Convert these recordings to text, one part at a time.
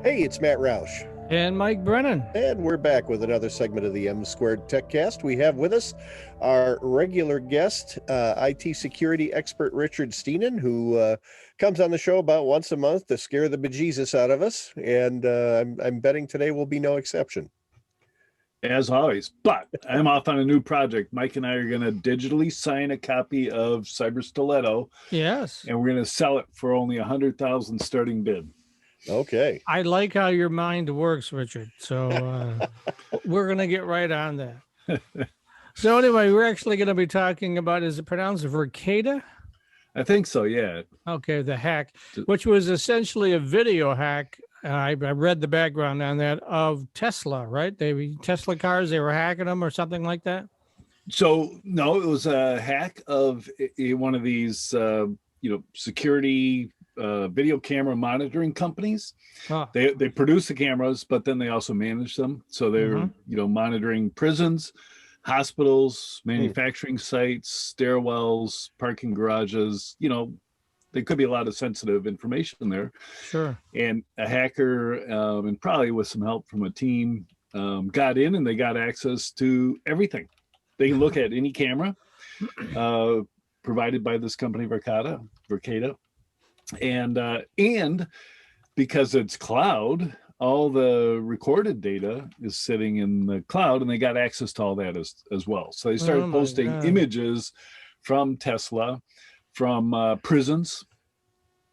Hey, it's Matt Roush, And Mike Brennan. and we're back with another segment of the M Squared TechCast. We have with us our regular guest, IT security expert Richard Stiennon, who comes on the show about once a month to scare the bejesus out of us, and I'm betting today will be no exception. As always, but I'm off on a new project. Mike and I are going to digitally sign a copy of Cyber Stiletto, Yes. and we're going to sell it for only 100,000 starting bid. Okay. I like how your mind works, Richard. So we're going to get right on that. So anyway, we're actually going to be talking about, is it pronounced Verkada? I think so, yeah. Okay, the hack, which was essentially a video hack. I read the background on that of Tesla, right? Tesla cars, they were hacking them or something like that. So no, it was a hack of one of these, security video camera monitoring companies. Oh. They produce the cameras, but then they also manage them. So they're monitoring prisons, hospitals, manufacturing sites, stairwells, parking garages. There could be a lot of sensitive information there. Sure. And a hacker, and probably with some help from a team, got in and they got access to everything. They can look at any camera provided by this company, Verkada. And because it's cloud, all the recorded data is sitting in the cloud, and they got access to all that as well. So they started posting images from Tesla, from prisons,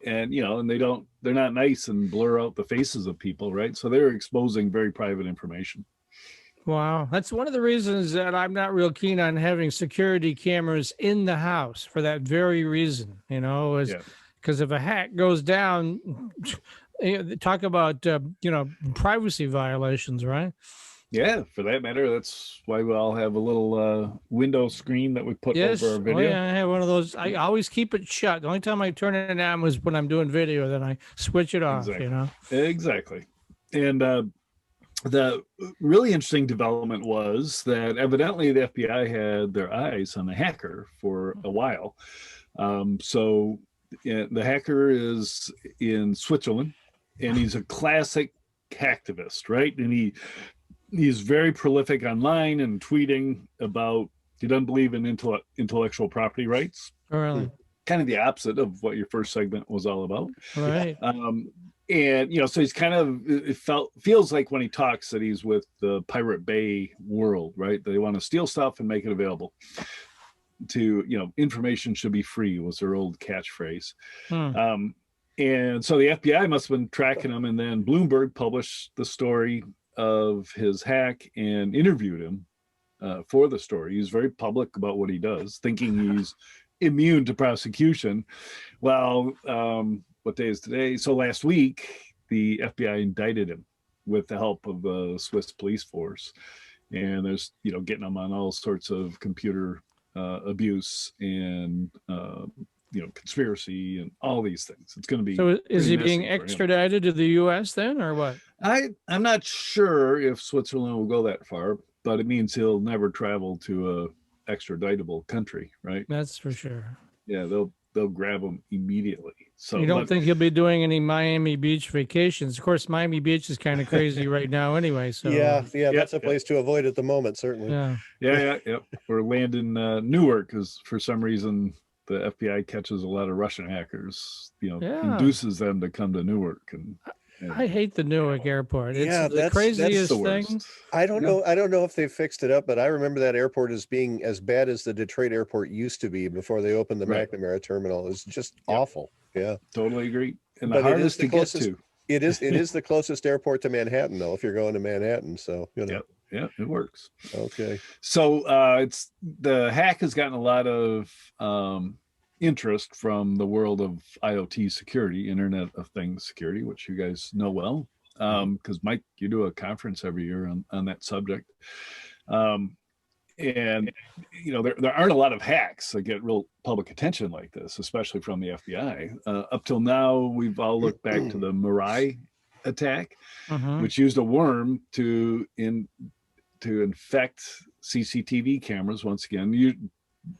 and and they're not nice and blur out the faces of people, right? So they're exposing very private information. Wow, that's one of the reasons that I'm not real keen on having security cameras in the house, for that very reason. Because if a hack goes down, talk about privacy violations, right? Yeah, for that matter, that's why we all have a little window screen that we put over our video. Oh, yeah, I have one of those. I always keep it shut. The only time I turn it on is when I'm doing video. Then I switch it off. Exactly. And the really interesting development was that evidently the FBI had their eyes on the hacker for a while. So the hacker is in Switzerland, and he's a classic hacktivist, right? And he's very prolific online and tweeting about he doesn't believe in intellectual property rights. Really? Kind of the opposite of what your first segment was all about. Right. And so he's kind of feels like when he talks that he's with the Pirate Bay world, right? They want to steal stuff and make it available. Information should be free was their old catchphrase. And so the FBI must have been tracking him, and then Bloomberg published the story of his hack and interviewed him for the story. He's very public about what he does, thinking he's immune to prosecution. Well, what day is today? So last week, the FBI indicted him with the help of the Swiss police force. And there's, getting him on all sorts of computer abuse and, conspiracy and all these things. It's going to be. So is he being extradited to the U.S. then, or what? I'm not sure if Switzerland will go that far, but it means he'll never travel to a extraditable country, right? That's for sure. Yeah, they'll grab him immediately. So you don't think he'll be doing any Miami Beach vacations? Of course, Miami Beach is kind of crazy right now anyway. So yeah, that's a place to avoid at the moment, certainly. Yeah. We're landing Newark because for some reason the FBI catches a lot of Russian hackers, induces them to come to Newark. And I hate the Newark airport. It's the craziest thing. I don't know if they fixed it up, but I remember that airport as being as bad as the Detroit airport used to be before they opened the McNamara terminal. It's just awful. Yeah, totally agree. And the hardest to get to. It is the closest airport to Manhattan, though, if you're going to Manhattan. So Yeah, it works. Okay. So it's the hack has gotten a lot of interest from the world of IoT security, Internet of Things security, which you guys know well, because Mike, you do a conference every year on that subject. And there aren't a lot of hacks that get real public attention like this, especially from the FBI. Up till now, we've all looked back to the Mirai attack, which used a worm to infect CCTV cameras. Once again,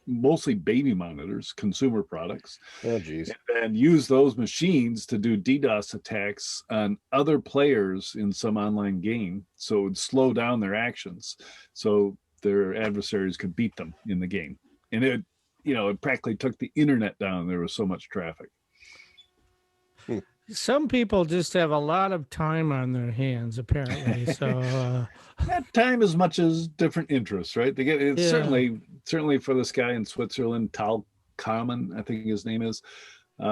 mostly baby monitors, consumer products. Oh, geez. And use those machines to do DDoS attacks on other players in some online game. So it would slow down their actions so their adversaries could beat them in the game. And it, it practically took the internet down. There was so much traffic. Some people just have a lot of time on their hands, apparently. So that time as much as different interests, right? They get it's certainly for this guy in Switzerland, Tal Kamen, I think his name is. They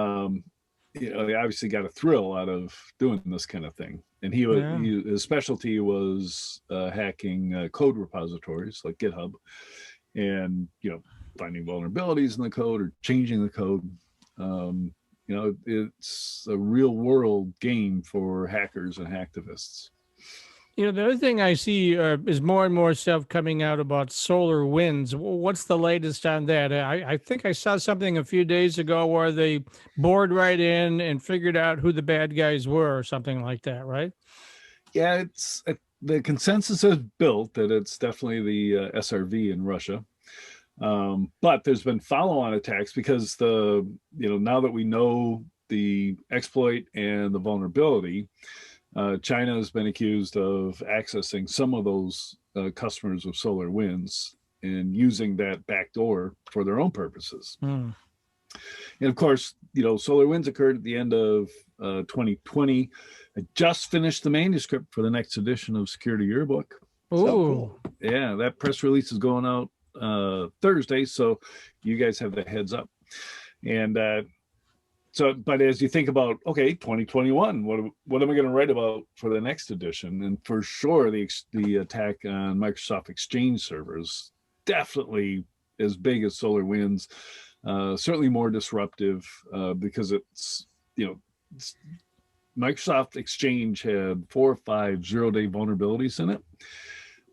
obviously got a thrill out of doing this kind of thing. And his specialty was hacking code repositories like GitHub, and finding vulnerabilities in the code or changing the code. It's a real world game for hackers and hacktivists. The other thing I see is more and more stuff coming out about SolarWinds. What's the latest on that? I think I saw something a few days ago where they bored right in and figured out who the bad guys were or something like that, right? Yeah, the consensus is built that it's definitely the SRV in Russia. But there's been follow-on attacks because now that we know the exploit and the vulnerability, China has been accused of accessing some of those customers of SolarWinds and using that backdoor for their own purposes. And of course, SolarWinds occurred at the end of 2020. I just finished the manuscript for the next edition of Security Yearbook. Oh, so cool. Yeah, that press release is going out Thursday, so you guys have the heads up. And but as you think about 2021, what am I going to write about for the next edition? And for sure the attack on Microsoft Exchange servers, definitely as big as SolarWinds, certainly more disruptive because Microsoft Exchange had 4 or 5 zero-day vulnerabilities in it.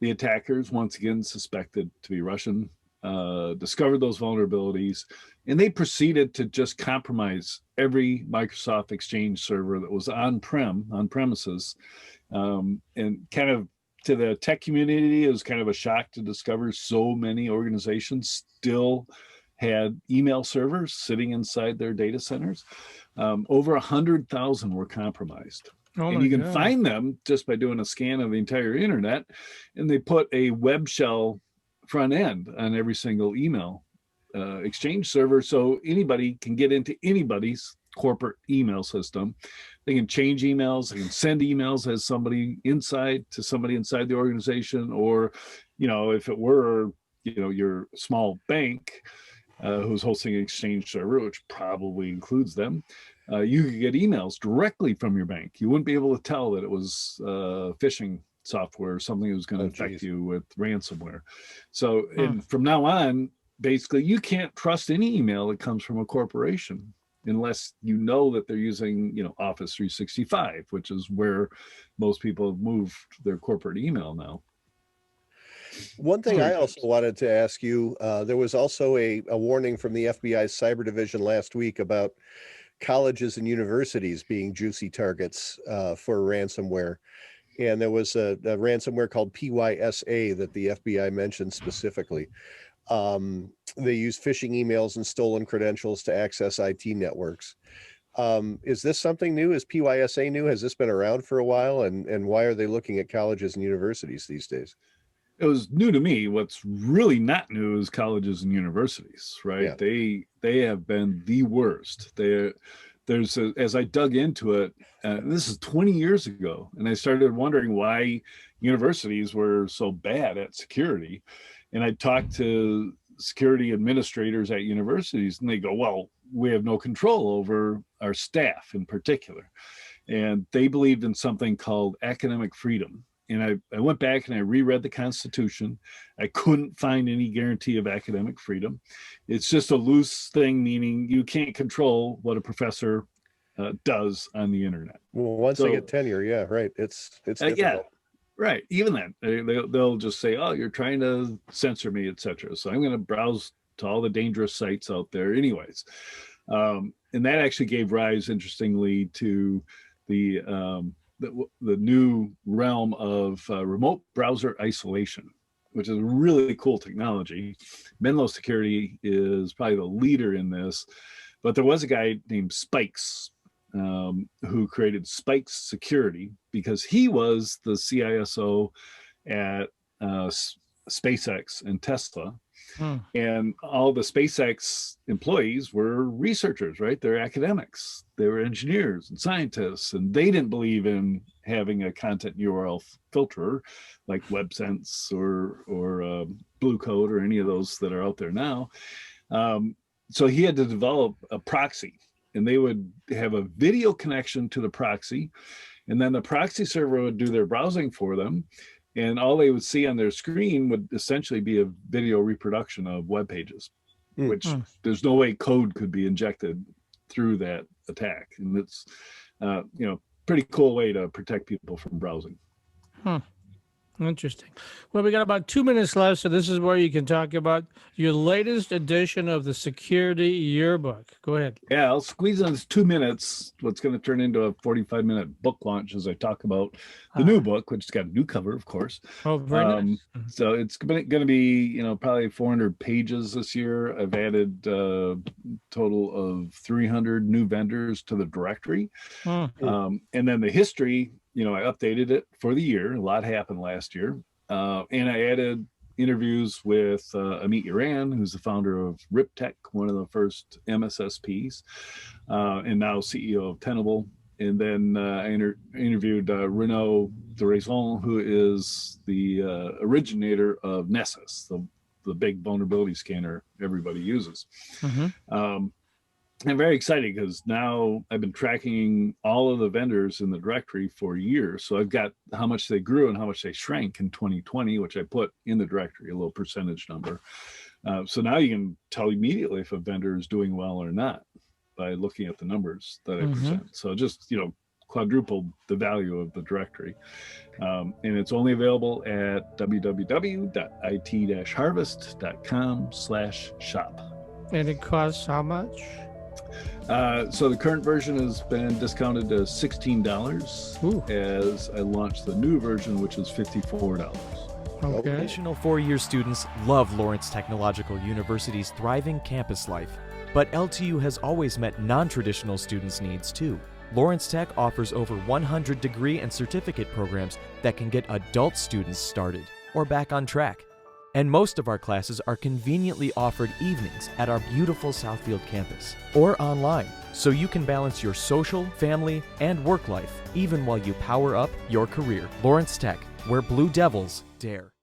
The attackers, once again suspected to be Russian, discovered those vulnerabilities, and they proceeded to just compromise every Microsoft Exchange server that was on premises. And kind of to the tech community, it was kind of a shock to discover so many organizations still had email servers sitting inside their data centers. Over 100,000 were compromised. And you can find them just by doing a scan of the entire internet, and they put a web shell front end on every single email exchange server, so anybody can get into anybody's corporate email system. They can change emails, they can send emails as somebody inside the organization, or if it were your small bank who's hosting an exchange server, which probably includes them, you could get emails directly from your bank. You wouldn't be able to tell that it was phishing software or something that was going to infect you with ransomware. So and from now on, basically, you can't trust any email that comes from a corporation unless you know that they're using Office 365, which is where most people have moved their corporate email now. One thing I also wanted to ask you, there was also a warning from the FBI's cyber division last week about colleges and universities being juicy targets for ransomware. And there was a ransomware called PYSA that the FBI mentioned specifically. They use phishing emails and stolen credentials to access IT networks. Is this something new? Is PYSA new? Has this been around for a while? And why are they looking at colleges and universities these days? It was new to me. What's really not new is colleges and universities, right? Yeah. They have been the worst. As I dug into it, this is 20 years ago, and I started wondering why universities were so bad at security. And I talked to security administrators at universities, and they go, well, we have no control over our staff in particular. And they believed in something called academic freedom. And I went back and I reread the Constitution. I couldn't find any guarantee of academic freedom. It's just a loose thing, meaning you can't control what a professor does on the internet. Well, once they get tenure, yeah, right. It's difficult. Yeah, right. Even then, they'll just say, "Oh, you're trying to censor me, etc." So I'm going to browse to all the dangerous sites out there, anyways. And that actually gave rise, interestingly, to the new realm of remote browser isolation. which is really cool technology. Menlo Security is probably the leader in this, but there was a guy named Spikes who created Spikes Security because he was the CISO at SpaceX and Tesla. And all the SpaceX employees were researchers, right? They're academics. They were engineers and scientists, and they didn't believe in having a content URL filterer like WebSense or Blue Code or any of those that are out there now. So he had to develop a proxy, and they would have a video connection to the proxy, and then the proxy server would do their browsing for them. And all they would see on their screen would essentially be a video reproduction of web pages, which there's no way code could be injected through that attack. And it's, pretty cool way to protect people from browsing. Interesting. Well, we got about 2 minutes left, so this is where you can talk about your latest edition of the Security Yearbook. Go ahead. Yeah, I'll squeeze in this 2 minutes. What's going to turn into a 45-minute book launch as I talk about the new book, which has got a new cover, of course. Oh, very nice. So it's going to be, probably 400 pages this year. I've added a total of 300 new vendors to the directory. And then the history, I updated it for the year. A lot happened last year. And I added interviews with Amit Yaran, who's the founder of RipTech, one of the first MSSPs, and now CEO of Tenable. And then I interviewed Renaud Duraison, who is the originator of Nessus, the big vulnerability scanner everybody uses. I'm very excited because now I've been tracking all of the vendors in the directory for years. So I've got how much they grew and how much they shrank in 2020, which I put in the directory, a little percentage number. So now you can tell immediately if a vendor is doing well or not by looking at the numbers that I present. So just, quadrupled the value of the directory. And it's only available at www.it-harvest.com/shop. And it costs how much? So the current version has been discounted to $16 as I launched the new version, which is $54. Okay. Additional four-year students love Lawrence Technological University's thriving campus life, but LTU has always met non-traditional students' needs too. Lawrence Tech offers over 100 degree and certificate programs that can get adult students started or back on track. And most of our classes are conveniently offered evenings at our beautiful Southfield campus or online, so you can balance your social, family, and work life even while you power up your career. Lawrence Tech, where Blue Devils dare.